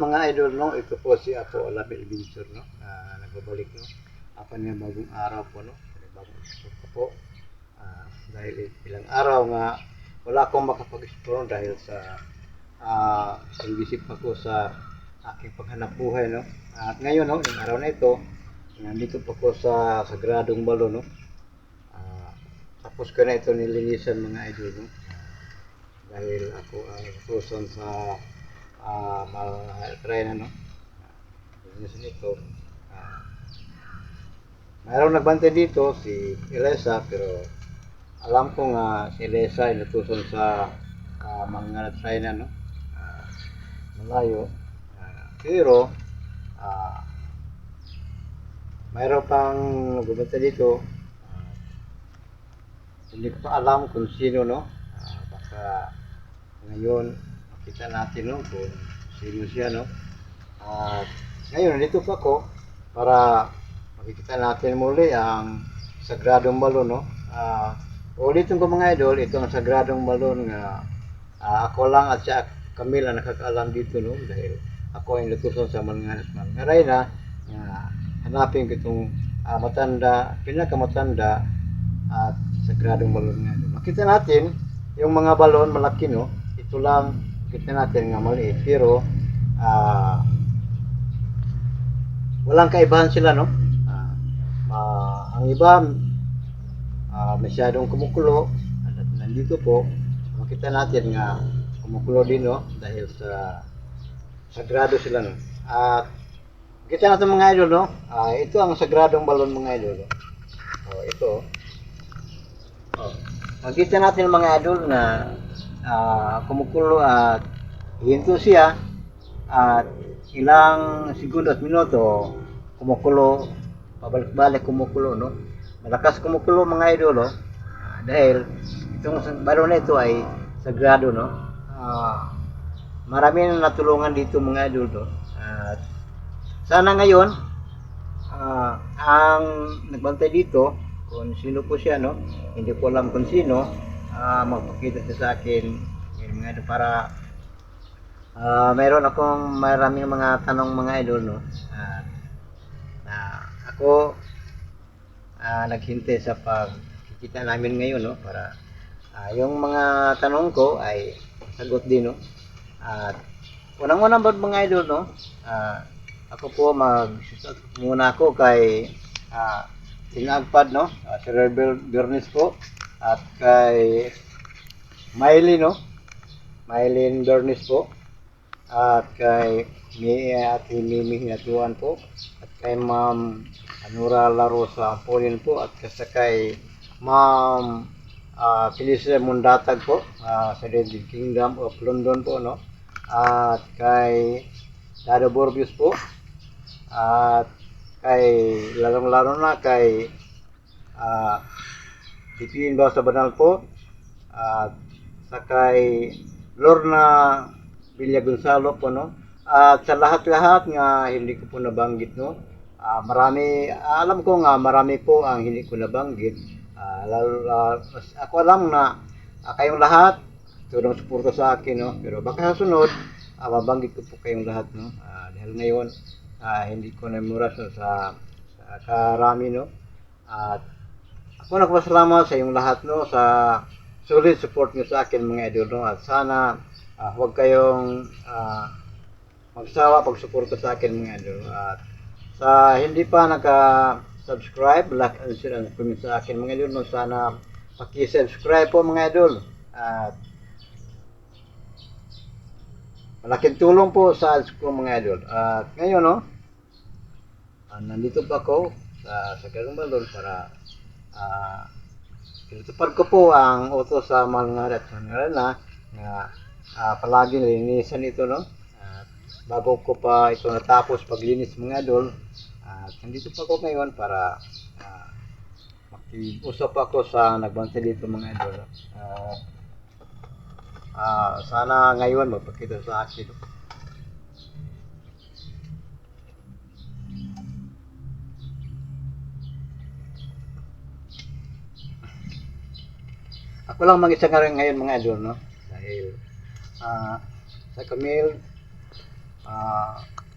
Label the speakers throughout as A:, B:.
A: mga idol, no, ito po si Apo Alabil Adventure, no, nagbabalik, no, ako niya bagong araw po, no, bagong explore ko po, dahil ilang araw nga wala akong makapag-explore dahil sa pag-isip ako sa aking paghanap buhay, no, at ngayon, no, yung araw na ito, nandito po ako sa Sagradong Balo, no, tapos ko na ito nilinisan mga idol, no, dahil ako ay susun sa try na, no, business nito. Mayroong nagbantay dito si Elisa, pero alam ko nga si Elisa ay natuson sa mga try na, no, malayo, pero mayroon pang nagbantay dito, hindi ko pa alam kung sino, no, baka ngayon makita natin, no, kung sino siya, no. At ngayon nandito pa ako para makikita natin muli ang Sagradong Balon, no. Ulitin ko mga idol, itong Sagradong Balon nga ako lang at siya Camille ang nakakaalam dito, no, dahil ako ay natuson sa mga ngaray na hanapin ko itong pinakamatanda at Sagradong Balon nga. Makita natin yung mga balon malaki, no. Ito lang kita natin nga maliit, pero walang kaibahan sila, no. Ang iba masyadong kumukulo, at nandito po makita natin nga kumukulo din, no, dahil sa sagrado sila, no. At kita natin mga idol, no, ito ang Sagradong Balon mga idol, no. Ito makita natin mga idol na kumukulo at hinto siya at ilang segundo at minuto kumukulo, pabalik-balik kumukulo, no. Malakas kumukulo mga idol, no, dahil itong balon na ito ay sagrado, no. Marami na natulungan dito mga idol, no. At sana ngayon ang nagbantay dito, kung sino po siya, no, hindi ko alam kung sino, magpakita siya sa akin mga idol, para mayroon akong maraming mga tanong mga idol, no. Ako naghintay sa pagkikita namin ngayon, no, para yung mga tanong ko ay sagot din, no. At unang-unang mga idol, no, ako po muna ako kay Tinagpad, no, si Rebel Bernis po, at kay Mylene, no, Mylene Bernis po, at kay Ate Mimi Hinatuan po, at kay Ma'am Anura Larosa Ampolin po, at kay Ma'am Felicia Mundatag po, sa United Kingdom of London po, no, at kay Dado Borbius po, at kay lalong-lalo na kay Pipin Bao sa Banal po, at sa kay Lorna Villa Gonzalo po, no, at sa lahat-lahat nga hindi ko po nabanggit, no. Marami, alam ko nga marami po ang hindi ko nabanggit, ako alam na kayong lahat tulong suporta sa akin, no, pero baka sa sunod mabanggit ko po kayong lahat, no, dahil ngayon hindi ko na-memorize, no, sa karami, no. At ako nagpasalamat sa inyong lahat, no, sa solid support nyo sa akin mga idol, no, at sana huwag kayong magsawa pagsuporta sa akin mga idol. At sa hindi pa naka-subscribe, like and share and comment sa akin mga idol, no, sana paki-subscribe po mga idol. At malaking tulong po sa ads ko mga idol. At ngayon, no, nandito pa ako sa Sagradong Balon para tinutupad ko po ang utos sa mga na palagi nilinisan ito, no. Bago ko pa ito natapos paglinis mga idol, nandito pa ako ngayon para makiusap ako sa nagbantay dito mga idol. Sana ngayon magpakita sa akin. Ako lang mag-isa ngayon mga idol, no, dahil sa Camille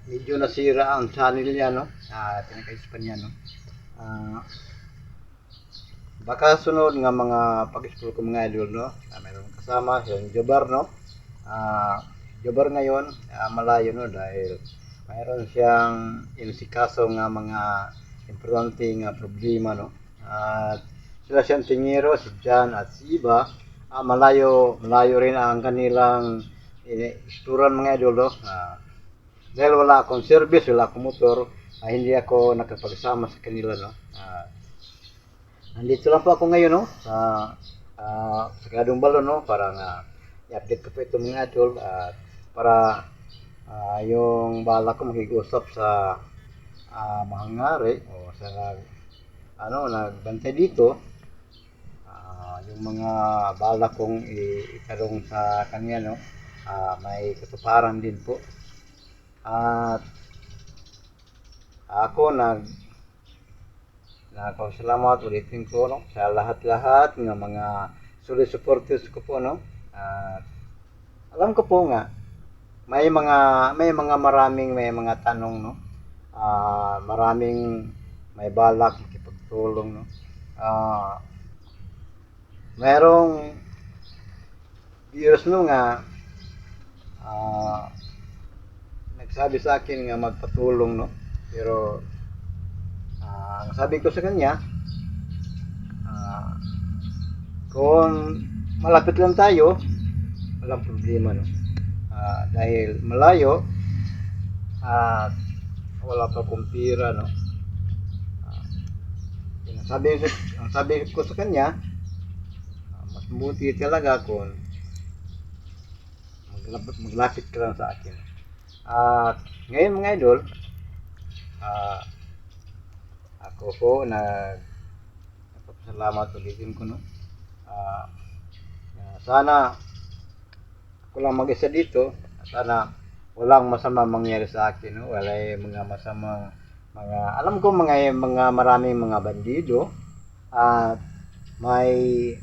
A: medyo nasira ang channel niya, no? Pinaka-ispan niya, no? Baka sunod nga mga pag-explore ko mga idol, no? Mayroon kasama yung Jobar, no? Jobar ngayon, malayo, no? Dahil mayroon siyang inisikaso nga mga importante nga problema, no? Sila siyang tingiro, si Jan at si Iba. Malayo rin ang kanilang isturan mga idol, no? Dahil wala akong service, wala akong motor, hindi ako nakapagsama sa kanila, no? Nandito lang po ako ngayon, no? Sa Kadong Balon, no? Para i-update ko po ito mga idol para yung bala ko makikusap sa mahangari o sa nagbantay dito, yung mga bala kong itarong sa kanya, no? May katuparan din po. At ako nagpasalamat ulitin ko, no, sa lahat-lahat ng mga solid supporters ko po, no. Alam ko po nga may mga may tanong, no. Maraming may balak makipagtulong, no. Merong viewers, no, nga nagsabi sa akin nga magpatulong, no. Pero ang sabi ko sa kanya, kung malapit lang tayo, walang problema, no. Dahil malayo at wala pa akong pira, no. Ang sabi ko sa kanya, mas mabuti talaga kung maglapit ka lang sa akin. At ngayon mga idol, ako po nagpapasalamat ulitin ko, no. Sana ako lang mag-isa dito, sana walang masama mangyari sa akin, no. Wala mga masamang alam ko maraming mga bandido at may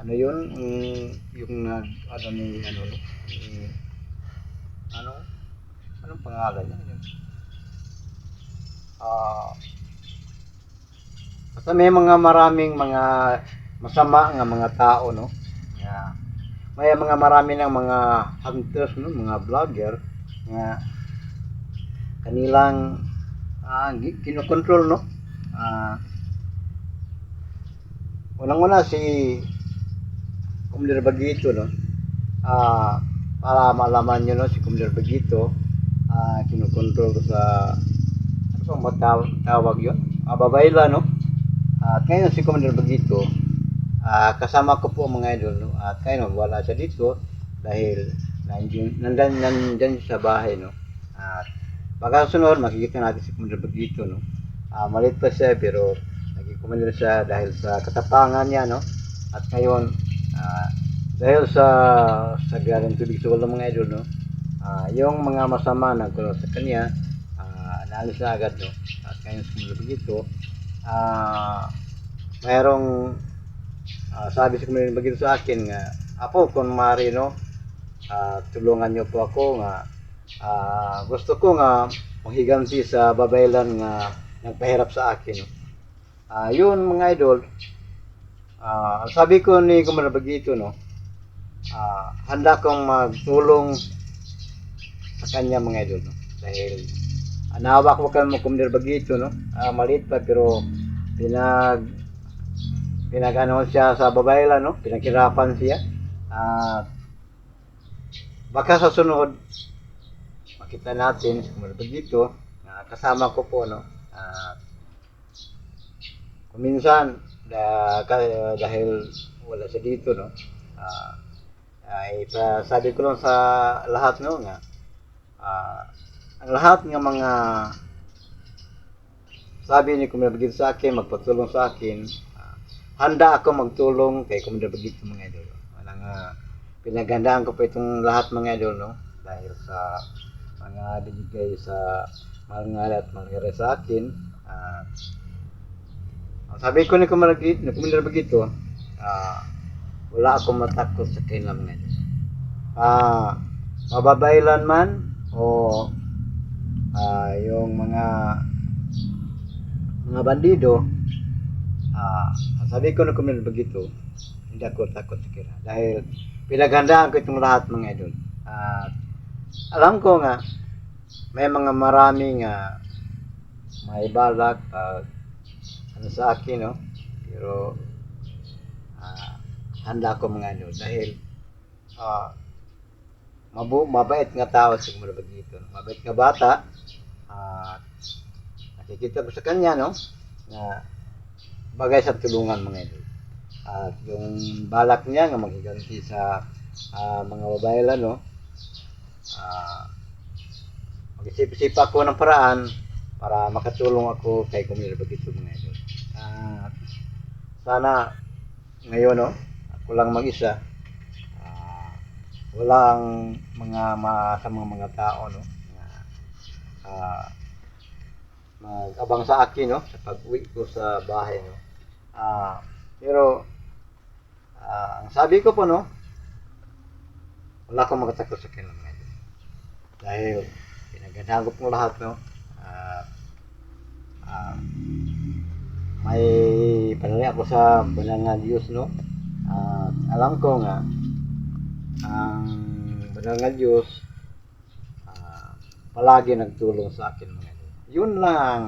A: yung anong pangalan niya yun? Basta may maraming mga masama nga mga tao, no. May marami ng mga hunters, no, mga vlogger nga kanilang kinokontrol, no. Unang-una si Kumler Bagito, no. Para malaman nyo, no, si Kumler Bagito, kinokontrol ko sa ano bang tawag yun? Babayla, no. At ngayon si Kumler Bagito, kasama ko po mga idol, no. At ngayon wala siya dito dahil nandyan sa bahay, no. At pagkasunod makikita natin si Kumler Bagito, no. Malit pa siya pero naging Kumler siya dahil sa katapangan niya, no. At ngayon dahil sa sagradang tubig sa walang mga idol, no, yung mga masama na gulo sa kanya, naalis na agad, no. At ngayon si Kumler Bagito, mayroong sabi si Kumler Bagito sa akin nga, Apo, kung maaari, no, tulungan niyo po ako nga gusto ko nga maghiganti sa babaylan nga nagpahirap sa akin, no. Yun mga idol, sabi ko ni Kumler Bagito, no, handa kong magtulong sa kanya mga idol, no. Dahil nawak mo kang Kumler Bagito, no. Maliit pa pero pinag-ano siya sa babaylan, no. Pinaghirapan siya. Baka sa sunod makita natin si Kumler Bagito, kasama ko po, no. Kuminsan dahil wala siya dito, no, sabi ko lang sa lahat, no, nga ang lahat ng mga sabi ni Kumler Bagito sa akin, magpatulong sa akin, handa ako magtulong kay Kumler Bagito mga idol. Walang pinagandaan ko po itong lahat mga idol, no, dahil sa mga binigay sa malngal at malngari sa akin. Sabi ko ni Kumler Bagito, wala akong matakot sa kanila mga idol. Mababaylan man o o yung mga bandido, sabi ko na kung begitu, hindi ako takot sa kira. Dahil pinaghandaan ko itong lahat mga idol. At alam ko nga, may mga maraming may balak ano sa akin, no? Pero handa ako mga idol. Dahil mabait nga tao sa kumulabag dito. Mabait nga bata. Nakikita ko sa kanya, no? Na bagay sa tulungan mga idol. At yung balak niya nga maghiganti sa mga babae lang, no? Mag-isip-isip ako ng paraan para makatulong ako kay kumulabag dito mga idol. Sana ngayon, no? Ako lang mag-isa. Walang mga masamang mga tao, no? Mag-abang sa akin, no? Sa pag-uwi ko sa bahay, no? Pero ang sabi ko po, no? Wala akong makatakot sa kailangan ngayon. Dahil pinagandaan ko lahat, no? May panali ako sa banal na Diyos, no? Alam ko nga ang banal na Diyos palagi nagtulong sa akin mga idol. Yun lang ang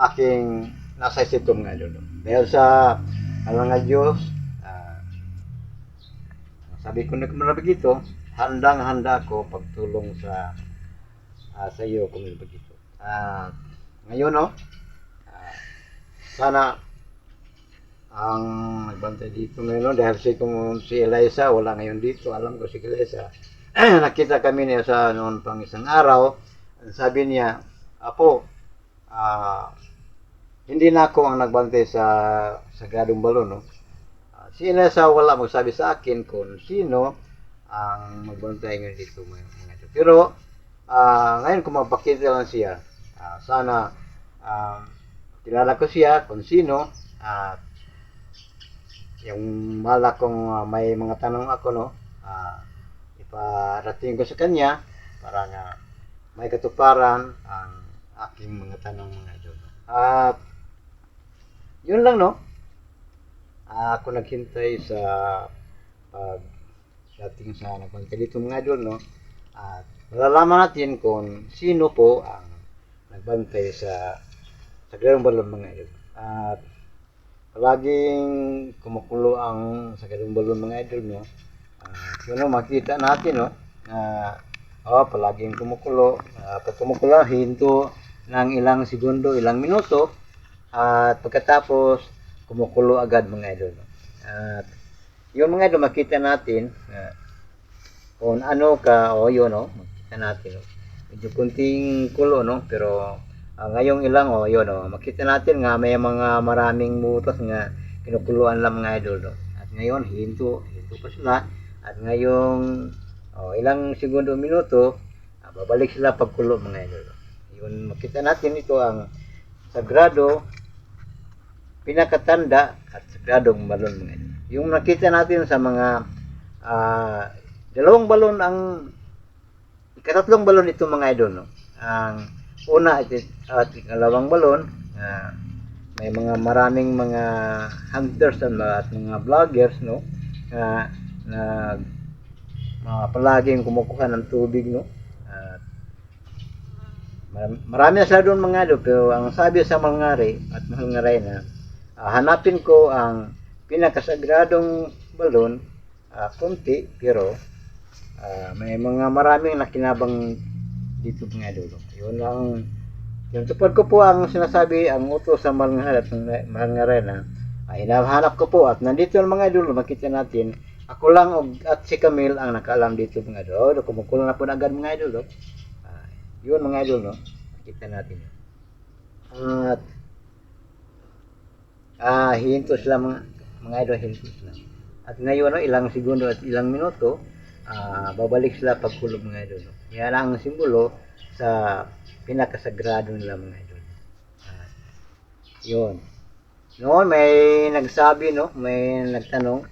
A: aking nasa isip ko mga idol. Dahil sa banal na Diyos, sabi ko na kumarabig ito, handang-handa ako pagtulong sa iyo kumarabig ito. Ngayon, no? Sana ang nagbantay dito ngayon, dahil si Eliza wala ngayon dito. Alam ko si Eliza nakita kami niya sa noon pang isang araw. Sabi niya, Apo, hindi na ako ang nagbantay sa Sagradong Balon, no? Si Eliza wala magsabi sa akin kung sino ang magbantay ngayon dito mga ito. Pero ngayon kung magpakita lang siya, sana kilala ko siya kung sino. At yung malak kong may mga tanong ako, no, iparating ko sa kanya para nga may katuparan ang aking mga tanong mga idol. At yun lang, no. Ako naghintay sa dating sa nagbantay dito mga idol, no. At malalaman natin kung sino po ang nagbantay sa Sagradong Balon mga idol. At palaging kumukulo ang Sagradong Balon mga idol, no. Yun, makita natin, no, palaging kumukulo. Pag kumukulo, hinto ng ilang segundo, ilang minuto, at pagkatapos kumukulo agad mga idol, no. At yung mga idol, makita natin kung ano ka, yun, no, makita natin, no. Medyo kunting kulo, no, pero ngayong ilang, yun, makita natin nga may mga maraming butas nga kinukuluan lang mga idol, no. At ngayon hinto pa sila. At ngayong ilang segundo minuto, babalik sila pagkulo mga idol. Yun, makita natin ito ang sagrado, pinakatanda at Sagradong Balon mga idol. Yung nakita natin sa mga dalawang balon, ang ikatatlong balon ito mga idol, no. Ang una at ikalawang balon, may maraming mga hunters at mga vloggers, no, na palaging kumukuha ng tubig, no. Marami na sila doon mga idol, pero ang sabi sa Mangari at Mangari na hanapin ko ang pinakasagradong balon, konti, pero may mga maraming nakinabang dito mga idol. Yun lang, yung tupad ko po ang sinasabi, ang utos sa Mangari at Mangari na hinahanap ko po. At nandito ang mga idol, makita natin, ako lang at si Camille ang nakaalam dito mga idol. Kumukulo na po na agad mga idol. Yun mga idol, no, makita natin. At hinto sila mga idol, hinto sila. At ngayon, no, ilang segundo at ilang minuto, babalik sila pagkulog mga idol, no. Yan ang simbolo sa pinakasagrado nila mga idol. Yun. Noon may nagsabi, no, may nagtanong,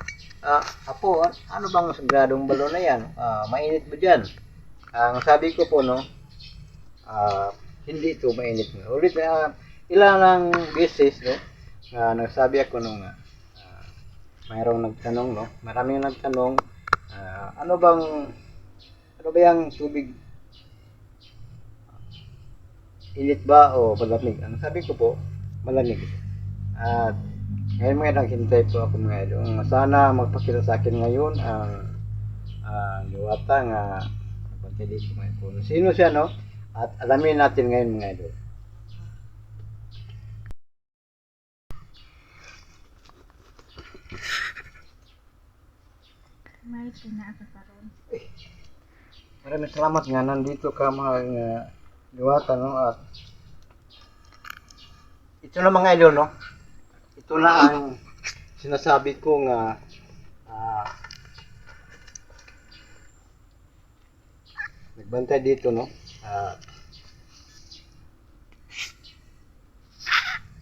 A: Apo, ano bang sagradong balon na yan? Mainit ba dyan? Ang sabi ko po no, hindi ito mainit nga. Ulit ilang beses no, nagsabi ako nung mayroong nagtanong no, maraming nagtanong ano ba yung tubig, init ba o malamig? Ang sabi ko po, malamig. At ngayon mga naghintay po ako mga idol. Sana magpakita sa akin ngayon ang diwata nga nagbantay dito mga idol. Sino siya no? At alamin natin ngayon mga idol.
B: May kinaasa karon.
A: Maraming salamat nga nandito ka mga diwata no, at ito na mga idol no. Ito na ang sinasabi ko nga nagbantay dito no.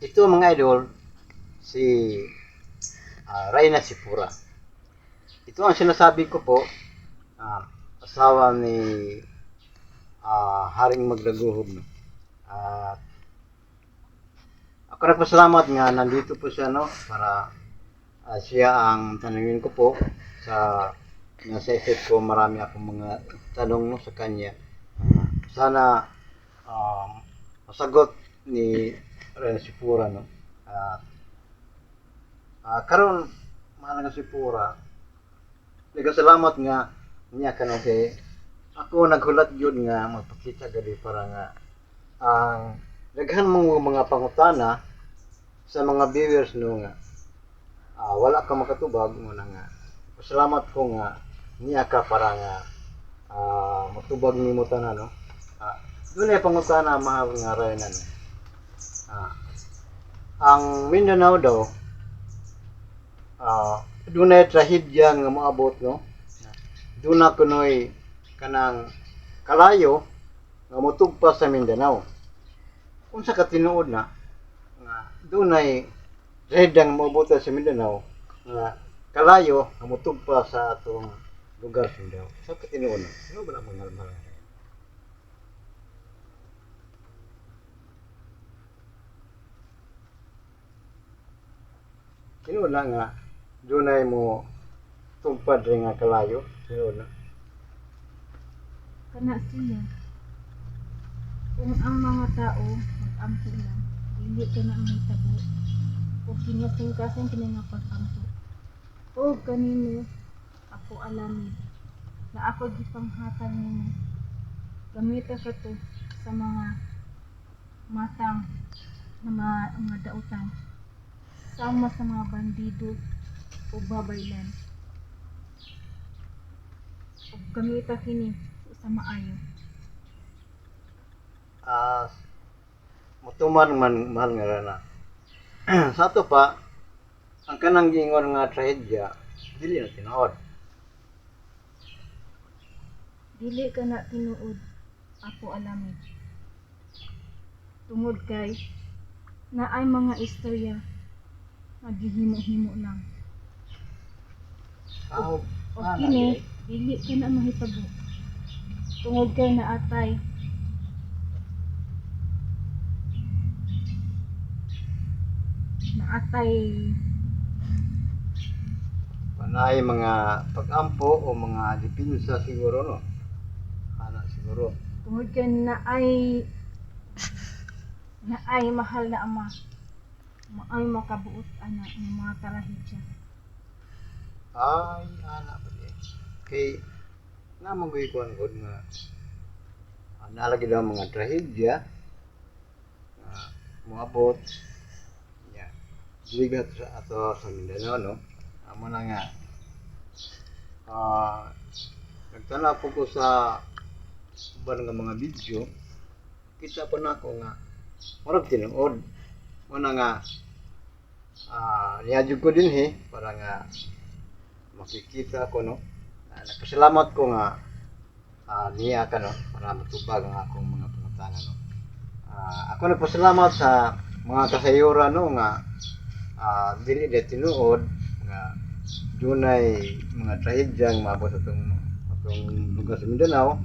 A: Ito mga idol si Reyna Sipura. Ito ang sinasabi ko po, asawa ni Haring Magdaguhob no. Ako nagpasalamat nga nandito po siya no, para siya ang tanungin ko po sa nasa isip ko. Marami akong mga tanong no, sa kanya. Sana masagot ni Reyna Sipura no. Karon mahal nga Sipura, nagasalamat nga niya ka no, kay ako naghulat yun nga magpakita gali para nga ang daghan mong mga pangutana sa mga viewers no nga wala ka makatubag mo na nga. Pasalamat ko nga niya ka para nga matubag ni mo tanan no. Doon ay pangutana mahal nga Reyna no. Ang Mindanao daw doon ay trahedya nga maabot no. Doon na kunoy kanang kalayo nga motugpa sa Mindanao. Unsa ka tinuod na nga doon ay trahedya nga maabot sa Mindanao nga kalayo nga motugpa sa atong lugar sa Mindanao. Sa ka tinuod na? Ano ba na mga tinuod na nga doon ay mo tugpad rin nga kalayo. Tinuod na.
B: Kana sila. Kung ang mga tao mag-ampo lang, dili ka na mahitabo. O kinasingkasan kini nga pag-ampo. O kanino ako alamid na ako gipanghatan nimo. Gamita ka to sa mga matang na mga dautan. Sama sa mga bandido o babaylan. O gamita kini sa maayo.
A: Mutuman man mahal nga Reyna. Sa ato pa ang kanang gingon nga trahedya dili na tinuod.
B: Dili ka na tinuod ako alamid. Tungod kay na ay mga istorya magihimo-himo lang. O kini dili ka na mahitabo. Tungod kay naatay
A: Panay mga pag-ampo o mga depensa siguro no. Siguro.
B: tungod kay naay mahal na ama. Maay makabuot ana ng mga trahedya.
A: Ay, ana ba di? Kay namang gikuan gud nga nalagi daw mga trahedya moabot nya ligat sa ato sa Mindanao no. Amo na nga nagtanaw ko sa uban nga mga video, kita pa nako nga murag tinuod mo na nga niyadyo ko din para nga makikita ko no. Nagpasalamat ko nga niya ka no, para matubag ang akong mga pangutana no. Ako nagpasalamat sa mga kasayuran no nga dili na tinuod nga dunay mga trahedya nga maabot sa atong lugar sa Mindanao.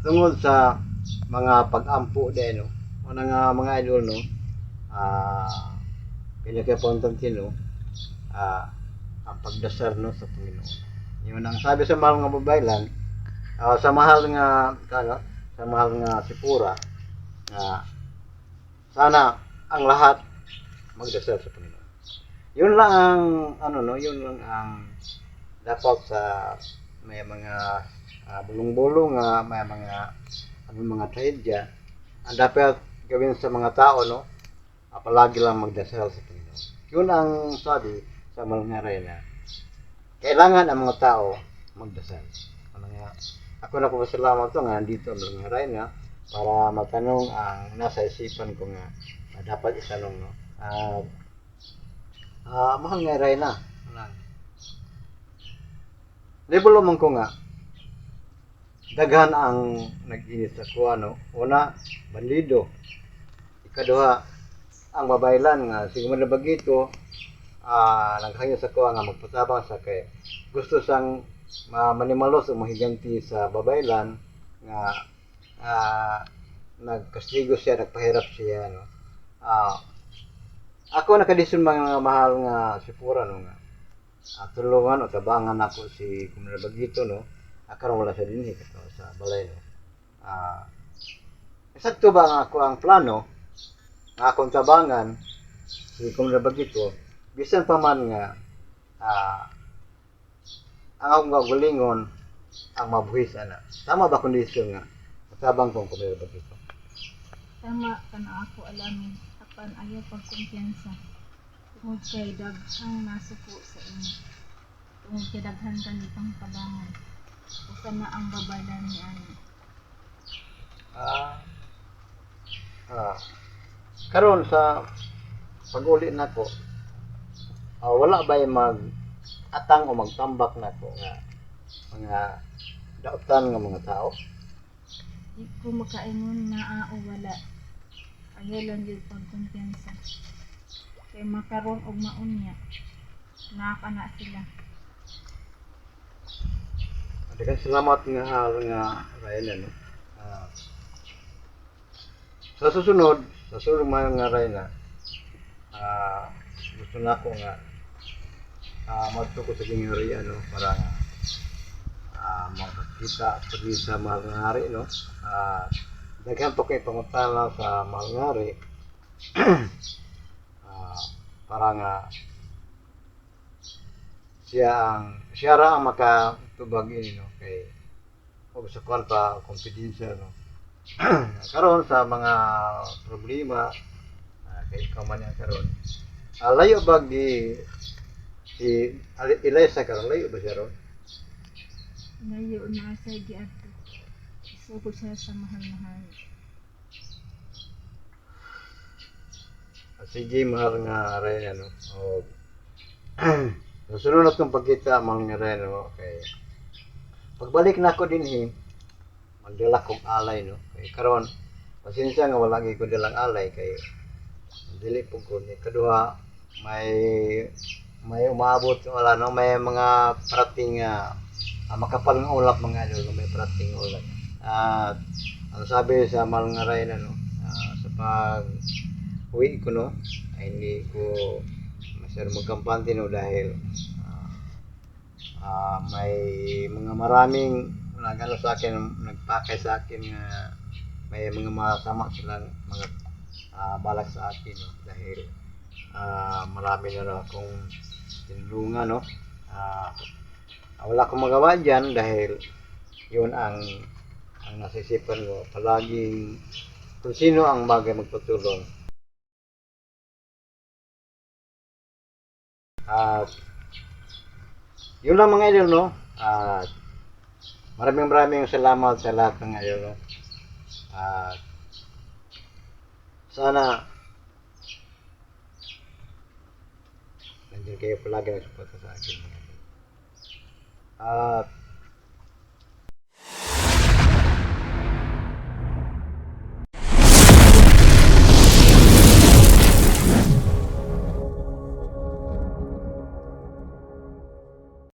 A: Tungod sa mga pag-ampo din, no? Mga mga idol, no? Pinaka-importante, no? Ang pagdasal, no, sa Panginoon. Yun ang sabi sa mahal nga babaylan, sa mahal nga sa mahal nga sipura, nga sana ang lahat magdasal sa Panginoon. Yun lang ang yun lang ang dapat sa may mga bulong-bulong may mga trahedya ang dapat gawin sa mga tao, no? Palagi lang magdasal sa Panginoon. Yun ang sabi sa Malngaray na kailangan ang mga tao magdasal. Ako na po salamat to nga dito ang Malngaray na para matanong ang nasa isipan ko nga dapat itanong, no? Mahal nga ray na. Level man ko nga daghan ang nag-inis sa kuha, no? Una, bandido. Ikaduha, ang babaylan nga sige man bagito naghangyo sa kuha nga magpatabang sa kay gusto sang manimalos o mahiganti sa babaylan nga nagkastigo siya, nagpahirap siya, no? Ako nakadison mga mahal nga sipura, no, nga tulungan o tabangan ako si Kumara Bagito, no? Karon wala sa dinhi kato sa balay, no? Sakto ba nga ako ang plano nga akong tabangan si Kumara Bagito bisan pa man nga ang akong gagulingon ang mabuhis ana. Tama ba kondisyon nga tabang kong Kumara Bagito?
B: Tama ka na ako alamin. Apan ayaw pagkumpiyansa. Tungod kay daghang nasuko sa inyo. Tungod kay daghan ka ni pang tabangan. Usa na ang babaylan ni ani.
A: Karon sa pag-uli nako, wala ba mag atang o magtambak nako nga mga dautan nga mga tao?
B: Di ko makaingon na o wala. Ayaw lang yung pagkumpiyansa. Kay makaroon og maunya. Nakana sila.
A: Daghang salamat nga Ryan, no? Sa susunod mga Ryan na gusto na ko nga madto ko sa gingharian, no, para makakita pati sa mahal nga hari, no? Daghan pa kay pangutana sa mahal nga hari para nga siya ra ang makatubag ini, no, kay og sa kwan pa confidential, no? Karon sa mga problema kay ikaw man yan karon layo bag di si Eliza karon, layo ba siya ron?
B: Layo na sa giadto. Isugod siya sa mahal-mahal.
A: Sige, mahal nga Ryan, no? Susunod na itong pagkita, mahal nga Ryan, no? Okay. Pagbalik na ako din, magdala kong alay, no? Kay karon pasensya nga wala gyud ko dalang alay kay dili po ko ni kaduha may umabot wala, no, may mga parating makapal ng ulap mga idol, may parating ulap. At ang sabi sa mahal nga Ryan, no, sa pag uwi ko, no, ay hindi ko masyado magkampante, no, dahil may mga maraming nagano sa akin, nagpakay sa akin nga may mga masama silang mga balak sa akin, no, dahil marami na akong tinulungan, no. Wala akong magawa dyan dahil yun ang nasisipan ko palaging kung sino ang bagay magpatulong. Yun lang mga idol, no. Maraming salamat sa lahat ng idol, no. Sana nandiyan kayo palagi nagsuporta sa akin, mga idol.